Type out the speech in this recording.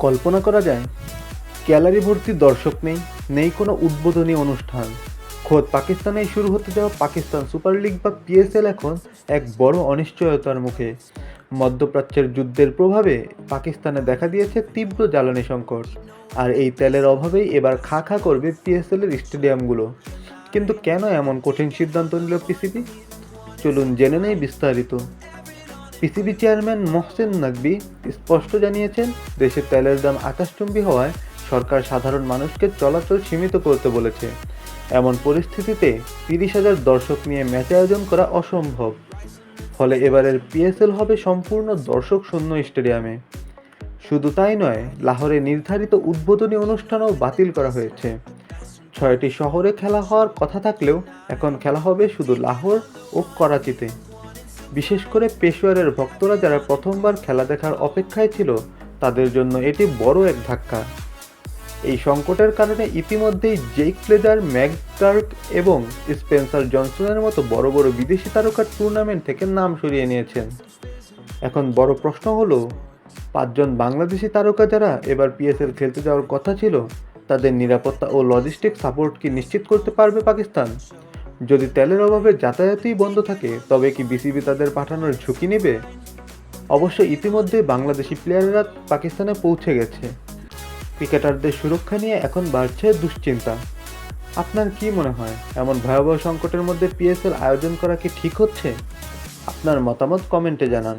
কল্পনা করা যায়, গ্যালারি ভর্তি দর্শক নেই, নেই কোনো উদ্বোধনী অনুষ্ঠান। খোদ পাকিস্তানেই শুরু হতে যাওয়া পাকিস্তান সুপার লিগ বা পিএসএল এখন এক বড় অনিশ্চয়তার মুখে। মধ্যপ্রাচ্যের যুদ্ধের প্রভাবে পাকিস্তানে দেখা দিয়েছে তীব্র জ্বালানি সংকট, আর এই তেলের অভাবেই এবার খা খা করবে পিএসএলের স্টেডিয়ামগুলো। কিন্তু কেন এমন কঠিন সিদ্ধান্ত নিল পিসিবি? চলুন জেনে নেই বিস্তারিত। পিসিবি চেয়ারম্যান মোহসেন নকভি স্পষ্ট জানিয়েছেন, দেশে তেলের দাম আকাশচুম্বী হওয়ায় সরকার সাধারণ মানুষকে চলাচল সীমিত করতে বলেছে। এমন পরিস্থিতিতে 30,000 দর্শক নিয়ে ম্যাচ আয়োজন করা অসম্ভব। ফলে এবারের পিএসএল হবে সম্পূর্ণ দর্শক শূন্য স্টেডিয়ামে। শুধু তাই নয়, লাহোরে নির্ধারিত উদ্বোধনী অনুষ্ঠানও বাতিল করা হয়েছে। 6টি শহরে খেলা হওয়ার কথা থাকলেও এখন খেলা হবে শুধু লাহোর ও করাচিতে। বিশেষ করে পেশোয়ারের ভক্তরা যারা প্রথমবার খেলা দেখার অপেক্ষায় ছিল, তাদের জন্য এটি বড় এক ধাক্কা। এই সংকটের কারণে ইতিমধ্যেই জেক ফ্লেজার, ম্যাকগার্ক এবং স্পেন্সার জনসনের মতো বড় বড় বিদেশি তারকা টুর্নামেন্ট থেকে নাম সরিয়ে নিয়েছেন। এখন বড় প্রশ্ন হলো, 5জন বাংলাদেশি তারকা যারা এবার পিএসএল খেলতে যাওয়ার কথা ছিল, তাদের নিরাপত্তা ও লজিস্টিক সাপোর্ট কি নিশ্চিত করতে পারবে পাকিস্তান? যদি তেলের অভাবে যাতায়াতই বন্ধ থাকে, তবে কি বিসিবি তাদের পাঠানোর ঝুঁকি নেবে? অবশ্য ইতিমধ্যে বাংলাদেশি প্লেয়াররা পাকিস্তানে পৌঁছে গেছে। ক্রিকেটারদের সুরক্ষা নিয়ে এখন বাড়ছে দুশ্চিন্তা। আপনার কি মনে হয়, এমন ভয়াবহ সংকটের মধ্যে পিএসএল আয়োজন করা কি ঠিক হচ্ছে? আপনার মতামত কমেন্টে জানান।